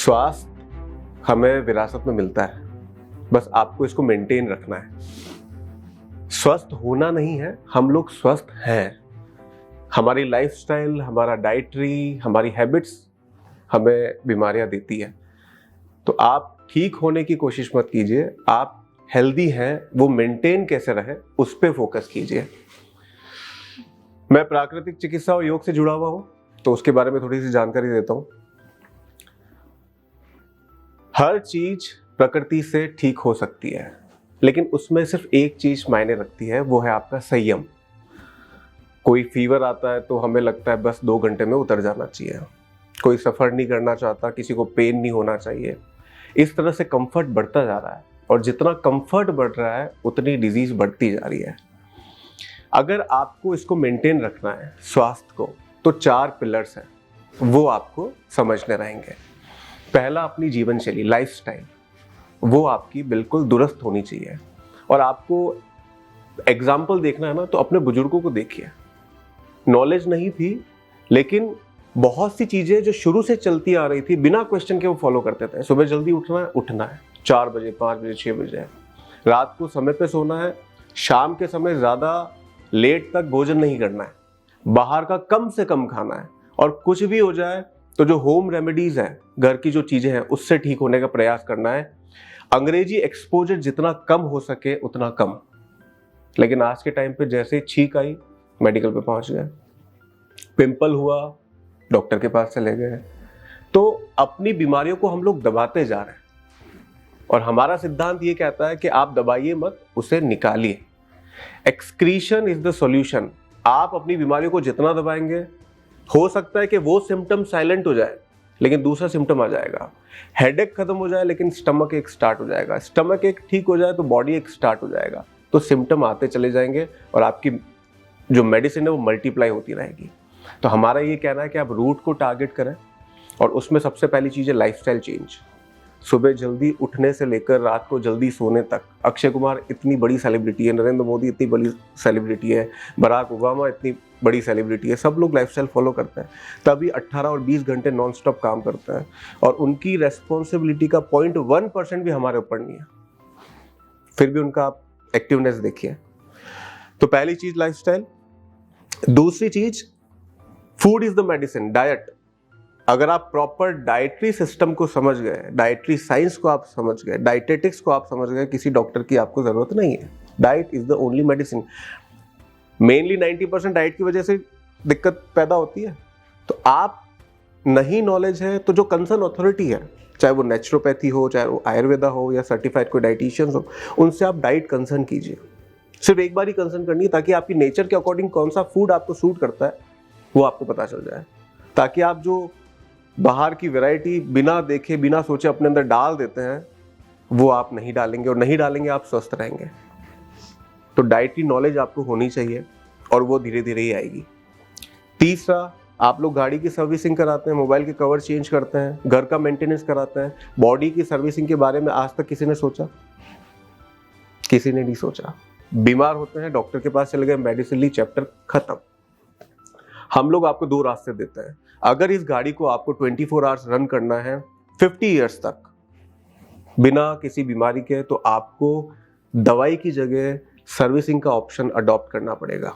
स्वास्थ्य हमें विरासत में मिलता है, बस आपको इसको मेंटेन रखना है। स्वस्थ होना नहीं है, हम लोग स्वस्थ हैं। हमारी लाइफस्टाइल, हमारा डाइटरी, हमारी हैबिट्स हमें बीमारियां देती है। तो आप ठीक होने की कोशिश मत कीजिए, आप हेल्दी हैं, वो मेंटेन कैसे रहे उस पर फोकस कीजिए। मैं प्राकृतिक चिकित्सा और योग से जुड़ा हुआ हूं, तो उसके बारे में थोड़ी सी जानकारी देता हूं। हर चीज प्रकृति से ठीक हो सकती है, लेकिन उसमें सिर्फ एक चीज मायने रखती है, वो है आपका संयम। कोई फीवर आता है तो हमें लगता है बस 2 घंटे में उतर जाना चाहिए। कोई सफर नहीं करना चाहता, किसी को पेन नहीं होना चाहिए। इस तरह से कंफर्ट बढ़ता जा रहा है, और जितना कंफर्ट बढ़ रहा है उतनी डिजीज बढ़ती जा रही है। अगर आपको इसको मेंटेन रखना है स्वास्थ्य को, तो 4 पिलर्स हैं, वो आपको समझने रहेंगे। पहला, अपनी जीवन शैली, लाइफस्टाइल, वो आपकी बिल्कुल दुरुस्त होनी चाहिए। और आपको एग्जाम्पल देखना है ना, तो अपने बुजुर्गों को देखिए। नॉलेज नहीं थी, लेकिन बहुत सी चीजें जो शुरू से चलती आ रही थी बिना क्वेश्चन के वो फॉलो करते थे। सुबह जल्दी उठना है 4 बजे, 5 बजे, 6 बजे है। रात को समय पे सोना है। शाम के समय ज्यादा लेट तक भोजन नहीं करना है। बाहर का कम से कम खाना है। और कुछ भी हो जाए तो जो होम रेमेडीज है, घर की जो चीजें हैं, उससे ठीक होने का प्रयास करना है। अंग्रेजी एक्सपोजर जितना कम हो सके उतना कम। लेकिन आज के टाइम पे जैसे छींक आई, मेडिकल पे पहुंच गए। पिंपल हुआ, डॉक्टर के पास चले गए। तो अपनी बीमारियों को हम लोग दबाते जा रहे हैं, और हमारा सिद्धांत ये कहता है कि आप दबाइए मत, उसे निकालिए। Excretion is the solution. आप अपनी बीमारियों को जितना दबाएंगे, हो सकता है कि वो सिम्टम साइलेंट हो जाए, लेकिन दूसरा सिम्टम आ जाएगा। हेडेक खत्म हो जाए, लेकिन स्टमक एक स्टार्ट हो जाएगा। स्टमक एक ठीक हो जाए तो बॉडी एक स्टार्ट हो जाएगा। तो सिम्टम आते चले जाएंगे, और आपकी जो मेडिसिन है वो मल्टीप्लाई होती रहेगी। तो हमारा ये कहना है कि आप रूट को टारगेट करें, और उसमें सबसे पहली चीज़ है लाइफस्टाइल चेंज। सुबह जल्दी उठने से लेकर रात को जल्दी सोने तक। अक्षय कुमार इतनी बड़ी सेलिब्रिटी है, नरेंद्र मोदी इतनी बड़ी सेलिब्रिटी है, बराक ओबामा इतनी बड़ी सेलिब्रिटी है, सब लोग लाइफस्टाइल फॉलो करते हैं, तभी 18 और 20 घंटे नॉन स्टॉप काम करते हैं। और उनकी रेस्पॉन्सिबिलिटी का 0.1% भी हमारे ऊपर नहीं है, फिर भी उनका आप एक्टिवनेस देखिए। तो पहली चीज लाइफस्टाइल। दूसरी चीज, food is the medicine, diet. अगर आप प्रॉपर डाइटरी सिस्टम को समझ गए, डाइटरी साइंस को आप समझ गए, डाइटेटिक्स को आप समझ गए, किसी डॉक्टर की आपको जरूरत नहीं है। Diet is the only medicine. Mainly 90% diet की वजह से दिक्कत पैदा होती है। तो आप नहीं नॉलेज है, तो जो कंसर्न अथॉरिटी है, चाहे वो नेचुरोपैथी हो, चाहे वो आयुर्वेदा हो, या सर्टिफाइड कोई डाइटिशियन हो, उनसे आप डाइट कंसर्न कीजिए। सिर्फ एक बार ही कंसर्न करनी है, ताकि आपकी नेचर के अकॉर्डिंग कौन सा फूड आपको सूट करता है वो आपको पता चल जाए। ताकि आप जो बाहर की वैरायटी बिना देखे, बिना सोचे अपने अंदर डाल देते हैं, वो आप नहीं डालेंगे, और नहीं डालेंगे आप स्वस्थ रहेंगे। तो डाइटरी नॉलेज आपको होनी चाहिए, और वो धीरे धीरे ही आएगी। तीसरा, आप लोग गाड़ी की सर्विसिंग कराते हैं, मोबाइल के कवर चेंज करते हैं, घर का मेंटेनेंस कराते हैं, बॉडी की सर्विसिंग के बारे में आज तक किसी ने सोचा? किसी ने नहीं सोचा। बीमार होते हैं, डॉक्टर के पास चले गए, मेडिसिन ली, चैप्टर खत्म। हम लोग आपको 2 रास्ते देते हैं। अगर इस गाड़ी को आपको 24 आवर्स रन करना है 50 ईयर्स तक बिना किसी बीमारी के, तो आपको दवाई की जगह सर्विसिंग का ऑप्शन अडॉप्ट करना पड़ेगा।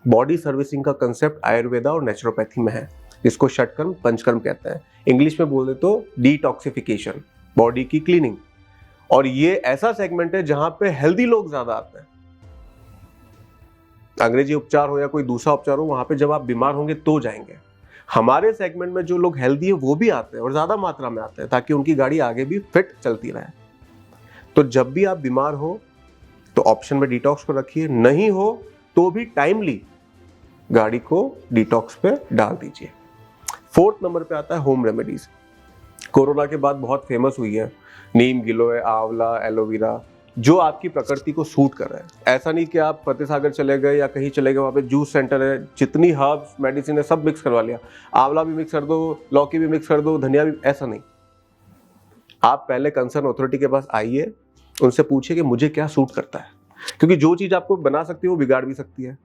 बॉडी सर्विसिंग का कंसेप्ट आयुर्वेदा और नेचुरोपैथी में है, जिसको षटकर्म पंचकर्म कहते हैं। इंग्लिश में बोले तो डिटॉक्सिफिकेशन, बॉडी की क्लीनिंग। और ये ऐसा सेगमेंट है जहां पे हेल्दी लोग ज्यादा आते हैं। अंग्रेजी उपचार हो या कोई दूसरा उपचार हो, वहां पे जब आप बीमार होंगे तो जाएंगे। हमारे सेगमेंट में जो लोग हेल्दी है वो भी आते हैं, और ज्यादा मात्रा में आते हैं, ताकि उनकी गाड़ी आगे भी फिट चलती रहे। तो जब भी आप बीमार हो तो ऑप्शन में डिटॉक्स को रखिए, नहीं हो तो भी टाइमली गाड़ी को डिटॉक्स पे डाल दीजिए। 4th नंबर पे आता है होम रेमेडीज। कोरोना के बाद बहुत फेमस हुई है नीम, गिलोय, आंवला, एलोवेरा, जो आपकी प्रकृति को सूट कर रहा है। ऐसा नहीं कि आप फतेह सागर चले गए या कहीं चले गए, वहाँ पे जूस सेंटर है, जितनी हर्ब्स मेडिसिन है सब मिक्स करवा लिया। आंवला भी मिक्स कर दो, लौकी भी मिक्स कर दो, धनिया भी। ऐसा नहीं। आप पहले कंसर्न अथॉरिटी के पास आइए, उनसे पूछिए कि मुझे क्या सूट करता है, क्योंकि जो चीज़ आपको बना सकती है वो बिगाड़ भी सकती है।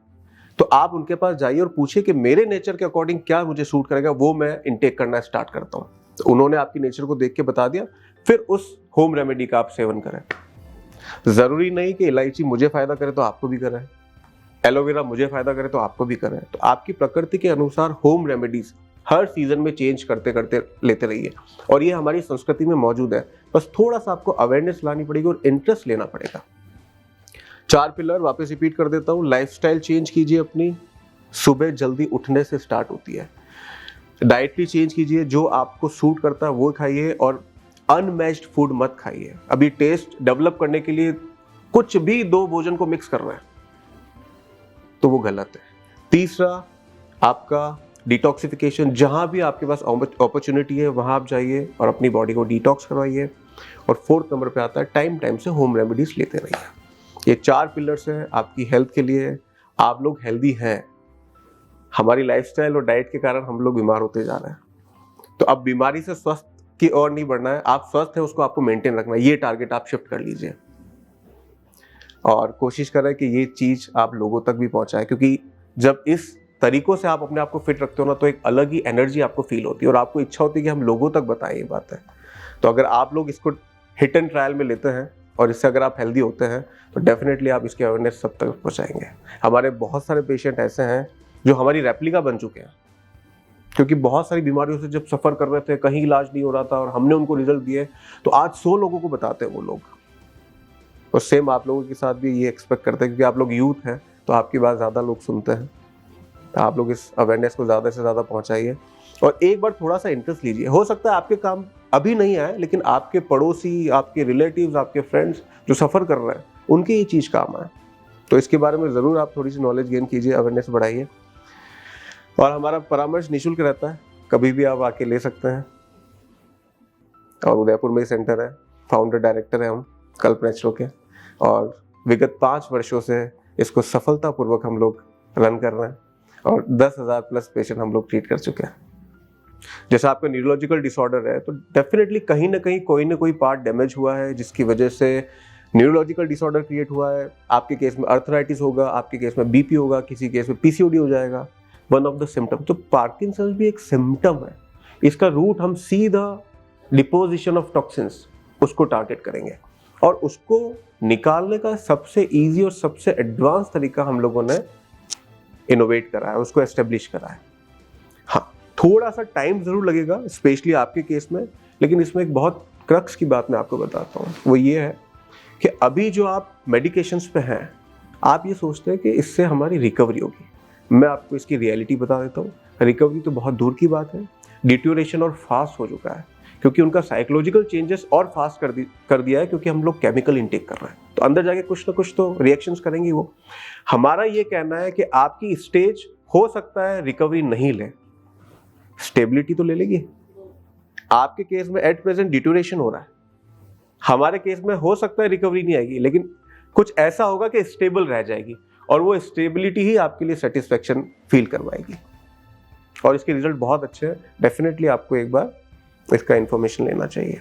तो आप उनके पास जाइए और पूछिए कि मेरे नेचर के अकॉर्डिंग क्या मुझे सूट करेगा, वो मैं इनटेक करना स्टार्ट करता हूँ। तो उन्होंने आपकी नेचर को देख के बता दिया, फिर उस होम रेमेडी का आप सेवन करें। जरूरी नहीं कि इलायची मुझे फायदा करे तो आपको भी करें, एलोवेरा मुझे फायदा करे तो आपको भी करें। तो आपकी प्रकृति के अनुसार होम रेमेडीज हर सीजन में चेंज करते करते लेते रहिए, और ये हमारी संस्कृति में मौजूद है। बस थोड़ा सा आपको अवेयरनेस लानी पड़ेगी और इंटरेस्ट लेना पड़ेगा। 4 पिलर वापस रिपीट कर देता हूँ। लाइफस्टाइल चेंज कीजिए अपनी, सुबह जल्दी उठने से स्टार्ट होती है। डाइट भी चेंज कीजिए, जो आपको सूट करता है वो खाइए, और अनमैच्ड फूड मत खाइए। अभी टेस्ट डेवलप करने के लिए कुछ भी 2 भोजन को मिक्स कर रहे हैं तो वो गलत है। तीसरा, आपका डिटॉक्सिफिकेशन। जहां भी आपके पास अपॉर्चुनिटी है वहां आप जाइए और अपनी बॉडी को डिटॉक्स करवाइए। और 4th नंबर पे आता है टाइम टाइम से होम रेमेडीज लेते रहिए। ये 4 पिलर्स हैं आपकी हेल्थ के लिए। आप लोग हेल्दी हैं, हमारी लाइफस्टाइल और डाइट के कारण हम लोग बीमार होते जा रहे हैं। तो अब बीमारी से स्वस्थ की ओर नहीं बढ़ना है, आप स्वस्थ है उसको आपको मेंटेन रखना है। ये टारगेट आप शिफ्ट कर लीजिए और कोशिश करें कि ये चीज आप लोगों तक भी पहुंचाए, क्योंकि जब इस तरीकों से आप अपने आप को फिट रखते हो ना, तो एक अलग ही एनर्जी आपको फील होती है और आपको इच्छा होती है कि हम लोगों तक बताएं ये बात है। तो अगर आप लोग इसको हिट एंड ट्रायल में लेते हैं और इससे अगर आप हेल्दी होते हैं तो डेफिनेटली आप इसकी अवेयरनेस सब तक पहुंचाएंगे। हमारे बहुत सारे पेशेंट ऐसे हैं जो हमारी रेप्लिका बन चुके हैं, क्योंकि बहुत सारी बीमारियों से जब सफ़र कर रहे थे, कहीं इलाज नहीं हो रहा था और हमने उनको रिजल्ट दिए, तो आज 100 लोगों को बताते हैं वो लोग। और सेम आप लोगों के साथ भी ये एक्सपेक्ट करते हैं, क्योंकि आप लोग यूथ हैं तो आपकी बात ज़्यादा लोग सुनते हैं। तो आप लोग इस अवेयरनेस को ज़्यादा से ज़्यादा पहुँचाइए और एक बार थोड़ा सा इंटरेस्ट लीजिए। हो सकता है आपके काम अभी नहीं आए, लेकिन आपके पड़ोसी, आपके रिलेटिव्स, आपके फ्रेंड्स जो सफ़र कर रहे हैं उनकी ये चीज़ काम आए। तो इसके बारे में ज़रूर आप थोड़ी सी नॉलेज गेन कीजिए, अवेयरनेस बढ़ाइए। और हमारा परामर्श निःशुल्क रहता है, कभी भी आप आके ले सकते हैं। और उदयपुर में ही सेंटर है, फाउंडर डायरेक्टर है हम कल्प नेचुरो के, और विगत 5 वर्षों से इसको सफलतापूर्वक हम लोग रन कर रहे हैं और 10,000 प्लस पेशेंट हम लोग ट्रीट कर चुके हैं। जैसा आपका न्यूरोलॉजिकल डिसऑर्डर है तो डेफिनेटली कहीं ना कहीं कोई ना कोई पार्ट डैमेज हुआ है, जिसकी वजह से न्यूरोलॉजिकल डिसऑर्डर क्रिएट हुआ है। आपके केस में अर्थराइटिस होगा, आपके केस में बीपी होगा, किसी केस में पीसीओडी हो जाएगा। वन ऑफ द सिम्टम, तो पार्किंसंस भी एक सिम्टम है। इसका रूट हम सीधा डिपोजिशन ऑफ टॉक्सिन्स उसको टारगेट करेंगे और उसको निकालने का सबसे इजी और सबसे एडवांस तरीका हम लोगों ने इनोवेट करा है, उसको एस्टेब्लिश करा है। हाँ, थोड़ा सा टाइम जरूर लगेगा स्पेशली आपके केस में, लेकिन इसमें एक बहुत क्रक्स की बात मैं आपको बताता हूँ। वो ये है कि अभी जो आप मेडिकेशंस पे हैं, आप ये सोचते हैं कि इससे हमारी रिकवरी होगी। मैं आपको इसकी रियलिटी बता देता हूँ। रिकवरी तो बहुत दूर की बात है, डिट्यूरेशन और फास्ट हो चुका है, क्योंकि उनका साइकोलॉजिकल चेंजेस और फास्ट कर दिया है, क्योंकि हम लोग केमिकल इंटेक कर रहे हैं। तो अंदर जाके कुछ ना कुछ तो रिएक्शंस करेंगी वो। हमारा ये कहना है कि आपकी स्टेज हो सकता है रिकवरी नहीं ले, स्टेबिलिटी तो ले लेगी। आपके केस में एट प्रेजेंट डिट्यूरेशन हो रहा है, हमारे केस में हो सकता है रिकवरी नहीं आएगी, लेकिन कुछ ऐसा होगा कि स्टेबल रह जाएगी और वो स्टेबिलिटी ही आपके लिए सेटिस्फेक्शन फील करवाएगी। और इसके रिजल्ट बहुत अच्छे हैं। डेफिनेटली आपको एक बार इसका इंफॉर्मेशन लेना चाहिए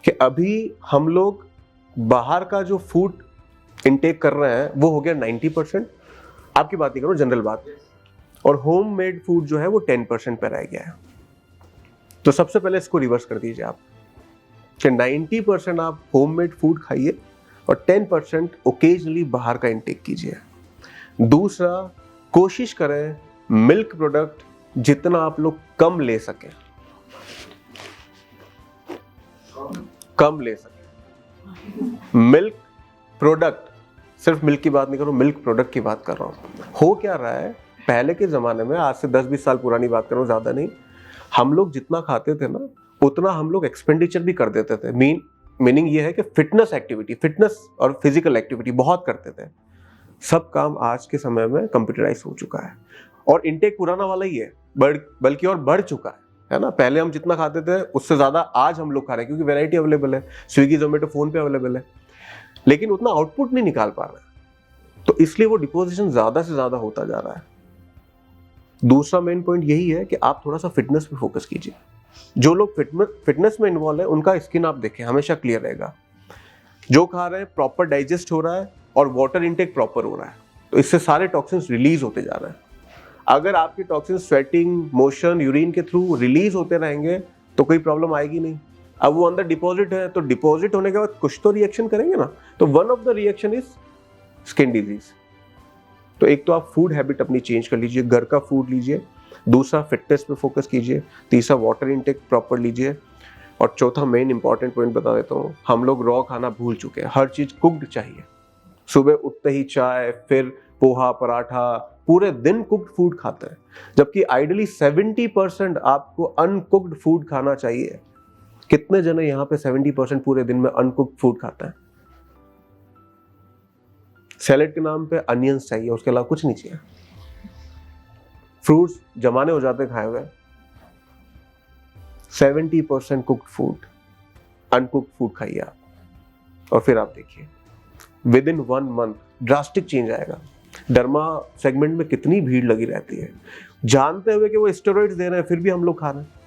कि अभी हम लोग बाहर का जो फूड इंटेक कर रहे हैं वो हो गया 90%, आपकी बात नहीं करो, जनरल बात, और होम मेड फूड जो है वो 10% पर रह गया है। तो सबसे पहले इसको रिवर्स कर दीजिए आप कि 90% आप होम मेड फूड खाइए और 10% ओकेजनली बाहर का इंटेक कीजिए। दूसरा, कोशिश करें मिल्क प्रोडक्ट जितना आप लोग कम ले सकें, कम ले सकें। मिल्क प्रोडक्ट, सिर्फ मिल्क की बात नहीं कर रहा हूं, मिल्क प्रोडक्ट की बात कर रहा हूं। हो क्या रहा है, पहले के ज़माने में, आज से 10-20 साल पुरानी बात कर रहा हूँ, ज़्यादा नहीं, हम लोग जितना खाते थे ना उतना हम लोग एक्सपेंडिचर भी कर देते थे। मीनिंग ये है कि फिटनेस और फिजिकल एक्टिविटी बहुत करते थे। सब काम आज के समय में कंप्यूटराइज हो चुका है और इनटेक पुराना वाला ही है, बल्कि और बढ़ चुका है ना। पहले हम जितना खाते थे उससे ज़्यादा आज हम लोग खा रहे हैं, क्योंकि वैरायटी अवेलेबल है, स्विगी जोमेटो फोन पे अवेलेबल है, लेकिन उतना आउटपुट नहीं निकाल पा रहे हैं, तो इसलिए वो डिपोजिशन ज़्यादा से ज़्यादा होता जा रहा है। दूसरा मेन पॉइंट यही है कि आप थोड़ा सा फिटनेस पे फोकस कीजिए। जो लोग फिटनेस में इन्वॉल्व है उनका स्किन आप देखें, हमेशा क्लियर रहेगा। जो खा रहे हैं प्रॉपर डाइजेस्ट हो रहा है और वाटर इनटेक प्रॉपर हो रहा है, तो इससे सारे टॉक्सिन्स रिलीज होते जा रहे हैं। अगर आपके टॉक्सिन्स स्वेटिंग, मोशन, यूरिन के थ्रू रिलीज होते रहेंगे तो कोई प्रॉब्लम आएगी नहीं। अब वो अंदर डिपॉजिट है, तो डिपॉजिट होने के बाद कुछ तो रिएक्शन करेंगे ना। तो one of the reaction is skin disease. तो एक तो आप फूड हैबिट अपनी चेंज कर लीजिए, घर का फूड लीजिए, दूसरा फिटनेस पे फोकस कीजिए, तीसरा वाटर इनटेक प्रॉपर लीजिए, और चौथा मेन इंपॉर्टेंट पॉइंट बता देता हूँ, हम लोग रॉ खाना भूल चुके हैं, हर चीज कुक्ड चाहिए। सुबह उठते ही चाय, फिर पोहा, पराठा, पूरे दिन कुक्ड फूड खाते हैं, जबकि आइडियली 70% आपको अनकुक्ड फूड खाना चाहिए। कितने जने यहाँ पे 70% पूरे दिन में अनकुक्ड फूड खाते हैं? सैलेड के नाम पे अनियंस चाहिए, उसके अलावा कुछ नहीं चाहिए। फ्रूट्स जमाने हो जाते खाए हुए। 70% कुक्ड फूड, अनकुक्ड फूड खाइए आप, और फिर आप देखिए with in 1 month drastic change आएगा। डर्मा सेगमेंट में कितनी भीड़ लगी रहती है, जानते हुए कि वो स्टेरॉइड्स दे रहे हैं, फिर भी हम लोग खा रहे हैं।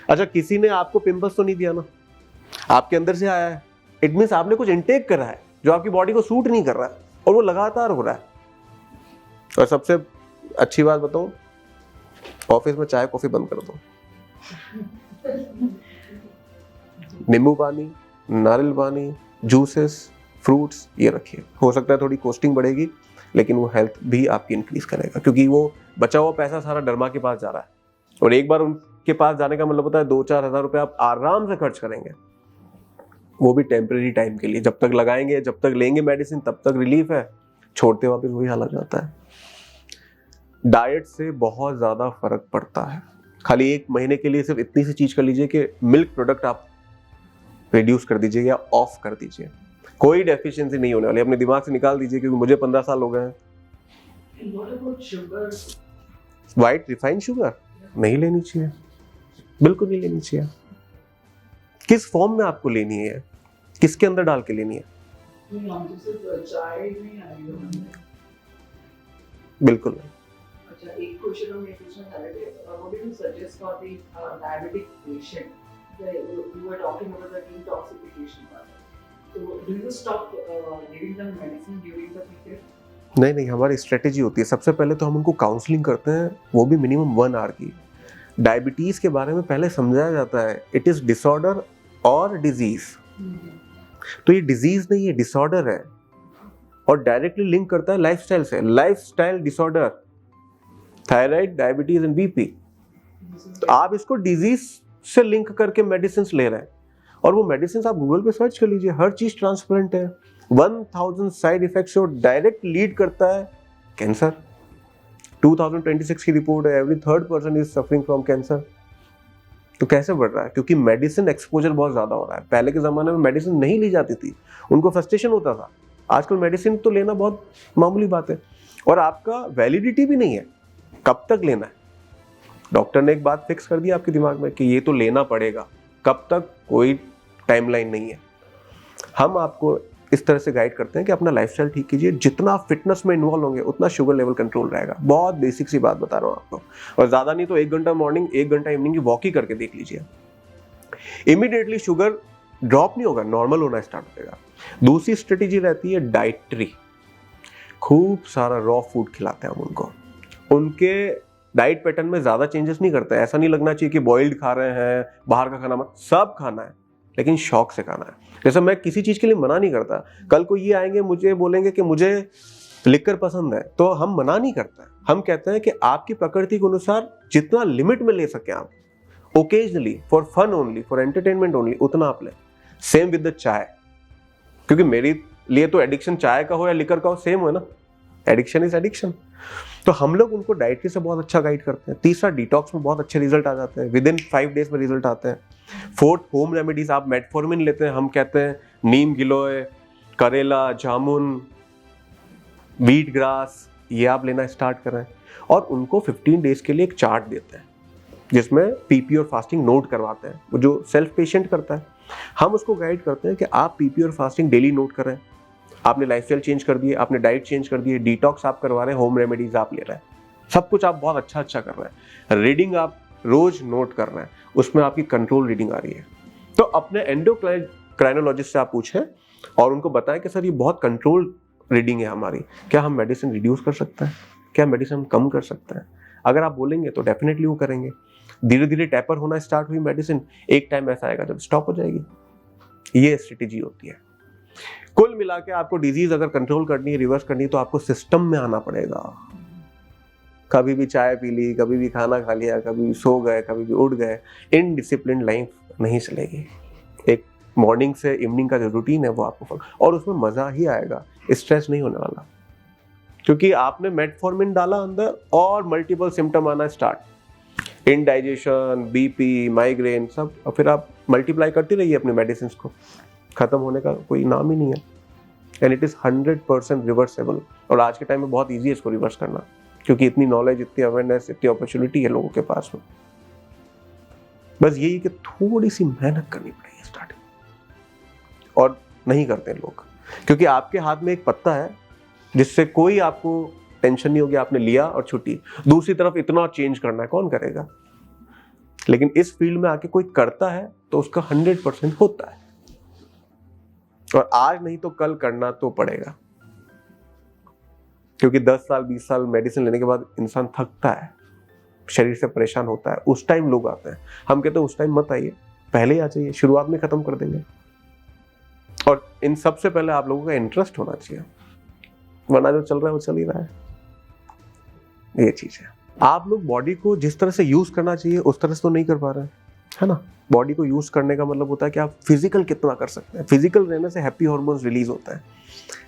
अच्छा, किसी ने आपको पिंपल्स तो नहीं दिया ना, आपके अंदर से आया है। इट मींस आपने कुछ इंटेक करा है जो आपकी बॉडी को सूट नहीं कर रहा है, और वो लगातार हो रहा है। और सबसे अच्छी बात बताऊं, ऑफिस में चाय कॉफी बंद कर दो, नींबू पानी, नारियल पानी, जूसेस, फ्रूट्स ये रखिए। हो सकता है थोड़ी कॉस्टिंग बढ़ेगी, लेकिन वो हेल्थ भी आपकी इंक्रीज करेगा, क्योंकि वो बचा हुआ पैसा सारा डर्मा के पास जा रहा है, और एक बार उनके पास जाने का मतलब होता है 2-4 हज़ार रुपये आप आराम से खर्च करेंगे, वो भी टेम्परेरी टाइम के लिए। जब तक लगाएंगे, जब तक लेंगे मेडिसिन, तब तक रिलीफ है, छोड़ते वापस वही हाल आ जाता है। डाइट से बहुत ज्यादा फर्क पड़ता है। खाली 1 महीने के लिए सिर्फ इतनी सी चीज कर लीजिए कि मिल्क प्रोडक्ट आप रिड्यूस कर दीजिए या ऑफ कर दीजिए, कोई डेफिशिएंसी नहीं होने वाली। अपने दिमाग से निकाल दीजिए, क्योंकि मुझे 15 साल हो गए हैं। व्हाइट रिफाइंड शुगर नहीं लेनी चाहिए, बिल्कुल नहीं लेनी चाहिए। किस फॉर्म में आपको लेनी है, किसके अंदर डाल के लेनी है? बिल्कुल नहीं। अच्छा, एक क्वेश्चन हम ये पूछना चाह रहे थे, what do you suggest for the diabetic patient? You were talking about the detoxification part. So do you stop giving them medicine during the period? नहीं, हमारी स्ट्रेटेजी होती है, सबसे पहले तो हम उनको काउंसलिंग करते हैं, वो भी मिनिमम 1 आवर की। डायबिटीज के बारे में पहले समझाया जाता है, इट इज डिसऑर्डर और डिजीज। तो ये डिजीज नहीं, ये डिसऑर्डर है, और डायरेक्टली लिंक करता है लाइफस्टाइल से। Lifestyle disorder, thyroid, diabetes and BP. तो आप इसको डिजीज से लिंक करके मेडिसिन ले रहे हैं, और वो मेडिसिन आप गूगल पे सर्च कर लीजिए, हर चीज ट्रांसपेरेंट है। 1000 साइड इफेक्ट्स और डायरेक्ट लीड करता है कैंसर। 2026 की रिपोर्ट है, every 3rd person is suffering from cancer. तो कैसे बढ़ रहा है? क्योंकि मेडिसिन एक्सपोजर बहुत ज्यादा हो रहा है। पहले के जमाने में मेडिसिन नहीं ली जाती थी, उनको फ्रस्ट्रेशन होता था। आजकल मेडिसिन तो लेना बहुत मामूली बात है, और आपका वैलिडिटी भी नहीं है, कब तक लेना है। डॉक्टर ने एक बात फिक्स कर दी आपके दिमाग में कि ये तो लेना पड़ेगा, कब तक कोई टाइमलाइन नहीं है। हम आपको इस तरह से गाइड करते हैं कि अपना लाइफस्टाइल ठीक कीजिए, जितना फिटनेस में इन्वॉल्व होंगे उतना शुगर लेवल कंट्रोल रहेगा। बहुत बेसिक सी बात बता रहा हूँ आपको, और ज्यादा नहीं तो 1 घंटा मॉर्निंग, 1 घंटा इवनिंग की वॉक ही करके देख लीजिए, इमीडिएटली शुगर ड्रॉप नहीं होगा, नॉर्मल होना स्टार्ट हो जाएगा। दूसरी स्ट्रेटेजी रहती है डाइटरी। खूब सारा रॉ फूड खिलाते हैं हम उनको, उनके डाइट पैटर्न में ज्यादा चेंजेस नहीं करते हैं। ऐसा नहीं लगना चाहिए कि बॉइल्ड खा रहे हैं, बाहर का खाना मत, सब खाना है, लेकिन शौक से खाना है। जैसे मैं किसी चीज के लिए मना नहीं करता, कल को ये आएंगे मुझे बोलेंगे कि मुझे लिकर पसंद है, तो हम मना नहीं करते, हम कहते हैं कि आपकी प्रकृति के अनुसार जितना लिमिट में ले सके आप, occasionally, for fun only, for entertainment only, उतना आप लें। सेम विद द चाय, क्योंकि मेरे लिए तो एडिक्शन चाय का हो या लिकर का हो, सेम है ना, एडिक्शन इज एडिक्शन। तो हम लोग उनको डाइटरी से बहुत अच्छा गाइड करते हैं। तीसरा, डिटॉक्स में बहुत अच्छे रिजल्ट आ जाते हैं, विद इन 5 डेज में रिजल्ट आते हैं। 4th, होम रेमेडीज, आप मेटफॉर्मिन लेते हैं, हम कहते हैं नीम गिलोय, करेला, जामुन, व्हीट ग्रास, ये आप लेना स्टार्ट करें, और उनको 15 डेज के लिए एक चार्ट देते हैं जिसमें पीपी और फास्टिंग नोट करवाते हैं, वो जो सेल्फ पेशेंट करता है। हम उसको गाइड करते हैं कि आप पीपी और फास्टिंग डेली नोट करें। आपने लाइफस्टाइल चेंज कर दिए, आपने डाइट चेंज कर दिए, डिटॉक्स आप करवा रहे हैं, होम रेमेडीज आप ले रहे हैं, सब कुछ आप बहुत अच्छा कर रहे हैं। रीडिंग आप रोज नोट कर रहे हैं, उसमें आपकी कंट्रोल रीडिंग आ रही है। तो अपने एंडोक्राइनोलॉजिस्ट से आप पूछें और उनको बताएं कि सर ये बहुत कंट्रोल रीडिंग है हमारी, क्या हम मेडिसिन रिड्यूस कर सकते हैं, क्या मेडिसिन हम कम कर सकते हैं। अगर आप बोलेंगे तो डेफिनेटली वो करेंगे। धीरे धीरे टैपर होना स्टार्ट हुई मेडिसिन, एक टाइम ऐसा आएगा जब स्टॉप हो जाएगी। ये स्ट्रेटेजी होती है। कुल मिला के आपको डिजीज अगर कंट्रोल करनी है, रिवर्स करनी है, तो आपको सिस्टम में आना पड़ेगा। कभी भी चाय पी ली, कभी भी खाना खा लिया, कभी भी सो गए, कभी भी उठ गए, इनडिसिप्लिन लाइफ नहीं चलेगी। एक मॉर्निंग से इवनिंग का जो रूटीन है वो आपको फॉलो, और उसमें मजा ही आएगा, स्ट्रेस नहीं होने वाला, क्योंकि आपने मेटफॉर्मिन डाला अंदर और मल्टीपल सिम्टम आना स्टार्ट, इंडाइजेशन, बीपी, माइग्रेन सब, और फिर आप मल्टीप्लाई करती रहिए अपने मेडिसिन को, खत्म होने का कोई नाम ही नहीं है। एंड इट इज 100% रिवर्सेबल, और आज के टाइम में बहुत ईजी है इसको रिवर्स करना, क्योंकि इतनी नॉलेज, इतनी अवेयरनेस, इतनी अपॉर्चुनिटी है लोगों के पास में। बस यही कि थोड़ी सी मेहनत करनी पड़ेगी स्टार्टिंग, और नहीं करते लोग, क्योंकि आपके हाथ में एक पत्ता है जिससे कोई आपको टेंशन नहीं होगी, आपने लिया और छुट्टी। दूसरी तरफ इतना चेंज करना है, कौन करेगा? लेकिन इस फील्ड में आके कोई करता है तो उसका 100% होता है, और आज नहीं तो कल करना तो पड़ेगा, क्योंकि 10 साल 20 साल मेडिसिन लेने के बाद इंसान थकता है, शरीर से परेशान होता है, उस टाइम लोग आते हैं। हम कहते हैं उस टाइम मत आइए, पहले ही आ जाइए, शुरुआत में खत्म कर देंगे। और इन सबसे पहले आप लोगों का इंटरेस्ट होना चाहिए, वरना जो चल रहा है वो चल ही रहा है। ये चीज है, आप लोग बॉडी को जिस तरह से यूज करना चाहिए उस तरह से तो नहीं कर पा रहे हैं, है ना। बॉडी को यूज करने का मतलब होता है कि आप फिजिकल कितना कर सकते हैं। फिजिकल रहने से हैप्पी हार्मोन्स रिलीज होता है।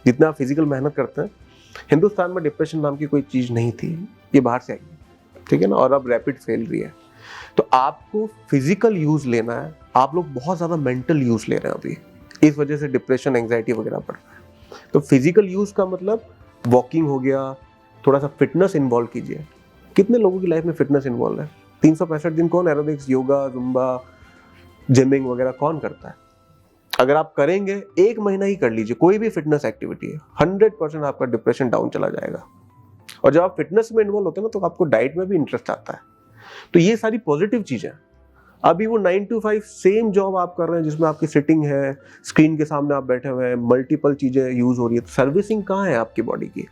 जितना आप फिजिकल मेहनत करते हैं, हिंदुस्तान में डिप्रेशन नाम की कोई चीज नहीं थी, ये बाहर से आई, ठीक है ना, और अब रैपिड फैल रही है। तो आपको फिजिकल यूज लेना है, आप लोग बहुत ज्यादा मेंटल यूज ले रहे हैं अभी, इस वजह से डिप्रेशन, एंग्जाइटी वगैरह बढ़ रहा है। तो फिजिकल यूज का मतलब वॉकिंग हो गया, थोड़ा सा फिटनेस इन्वॉल्व कीजिए। कितने लोगों की लाइफ में फिटनेस इन्वॉल्व है? 365 दिन कौन एरोबिक्स, योगा, जुम्बा, जिमिंग वगैरह कौन करता है? अगर आप करेंगे, 1 महीना ही कर लीजिए, कोई भी फिटनेस एक्टिविटी है, 100% आपका डिप्रेशन डाउन चला जाएगा। और जब आप फिटनेस में इन्वॉल्व होते हैं ना, तो आपको डाइट में भी इंटरेस्ट आता है। तो ये सारी पॉजिटिव चीजें। अभी वो 9 to 5 सेम जॉब आप कर रहे हैं, जिसमें आपकी सिटिंग है, स्क्रीन के सामने आप बैठे हुए हैं, मल्टीपल चीजें यूज हो रही है, तो सर्विसिंग कहाँ है आपकी बॉडी की?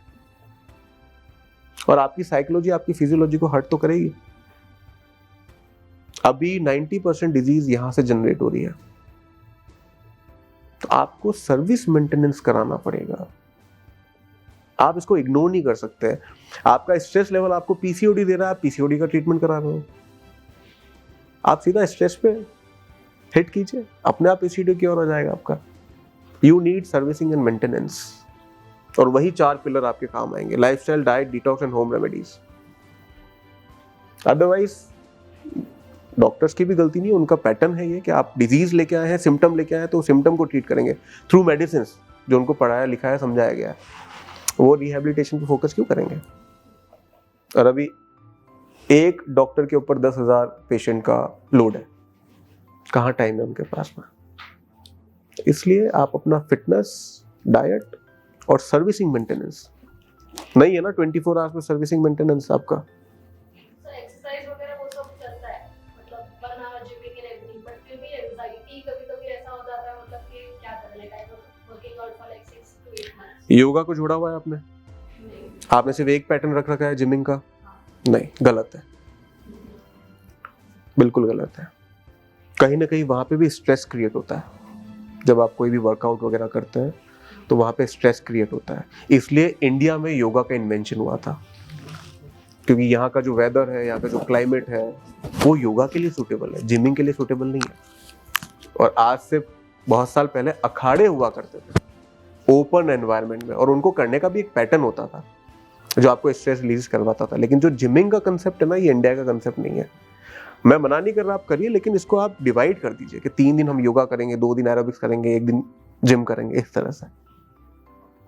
और आपकी साइकोलॉजी आपकी फिजियोलॉजी को हर्ट तो करेगी। अभी 90% डिजीज यहां से जनरेट हो रही है, तो आपको सर्विस मेंटेनेंस कराना पड़ेगा। आप इसको इग्नोर नहीं कर सकते। आपका स्ट्रेस लेवल आपको पीसीओडी दे रहा है, आप पीसीओडी का ट्रीटमेंट करा रहे हो। आप सीधा स्ट्रेस पे हिट कीजिए, अपने आप पीसीओडी की ओर हो जाएगा आपका। You need servicing and maintenance, और वही 4 पिलर आपके काम आएंगे: lifestyle, diet, detox and home remedies. Otherwise doctors की भी गलती नहीं है, उनका पैटर्न है ये कि आप डिजीज लेके आए हैं, सिम्टम लेके आए हैं, तो सिम्टम को ट्रीट करेंगे थ्रू मेडिसिन, जो उनको पढ़ाया लिखाया समझाया गया है। वो रिहेबिलिटेशन पे फोकस क्यों करेंगे? और अभी एक डॉक्टर के ऊपर 10,000 पेशेंट का लोड है, कहाँ टाइम है उनके पास में? इसलिए आप अपना फिटनेस, डाइट और सर्विसिंग मेंटेनेंस, नहीं है ना 24 आवर्स में सर्विसिंग मेंटेनेंस आपका। योगा को जोड़ा हुआ है आपने? आपने सिर्फ एक पैटर्न रख रखा है जिमिंग का? नहीं, गलत है, बिल्कुल गलत है। कहीं ना कहीं वहां पे भी स्ट्रेस क्रिएट होता है। जब आप कोई भी वर्कआउट वगैरह करते हैं तो वहां पे स्ट्रेस क्रिएट होता है। इसलिए इंडिया में योगा का इन्वेंशन हुआ था, क्योंकि यहाँ का जो वेदर है, यहाँ का जो क्लाइमेट है, वो योगा के लिए सूटेबल है, जिमिंग के लिए सूटेबल नहीं है। और आज से बहुत साल पहले अखाड़े हुआ करते थे ओपन एनवायरनमेंट में, और उनको करने का भी एक पैटर्न होता था जो आपको स्ट्रेस रिलीज करवाता था। लेकिन जो जिमिंग का कंसेप्ट है ना, ये इंडिया का कंसेप्ट नहीं है। मैं मना नहीं कर रहा, आप करिए, लेकिन इसको आप डिवाइड कर दीजिए कि 3 दिन हम योगा करेंगे, 2 दिन एरोबिक्स करेंगे, 1 दिन जिम करेंगे, इस तरह से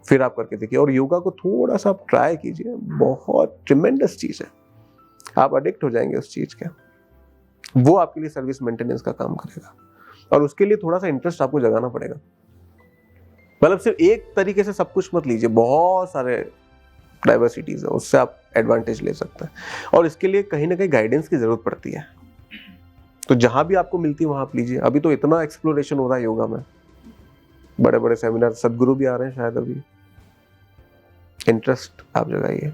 फिर आप करके देखिए। और योगा को थोड़ा सा आप ट्राई कीजिए, बहुत ट्रिमेंडस चीज है, आप एडिक्ट हो जाएंगे उस चीज के। वो आपके लिए सर्विस मेंटेनेंस का काम करेगा, और उसके लिए थोड़ा सा इंटरेस्ट आपको जगाना पड़ेगा। मतलब सिर्फ एक तरीके से सब कुछ मत लीजिए, बहुत सारे डाइवर्सिटीज है, उससे आप एडवांटेज ले सकते हैं। और इसके लिए कहीं ना कहीं गाइडेंस की जरूरत पड़ती है, तो जहां भी आपको मिलती है वहां आप लीजिए। अभी तो इतना एक्सप्लोरेशन हो रहा है योगा में, बड़े बड़े सेमिनार, सदगुरु भी आ रहे हैं शायद। अभी इंटरेस्ट आप जगाइए।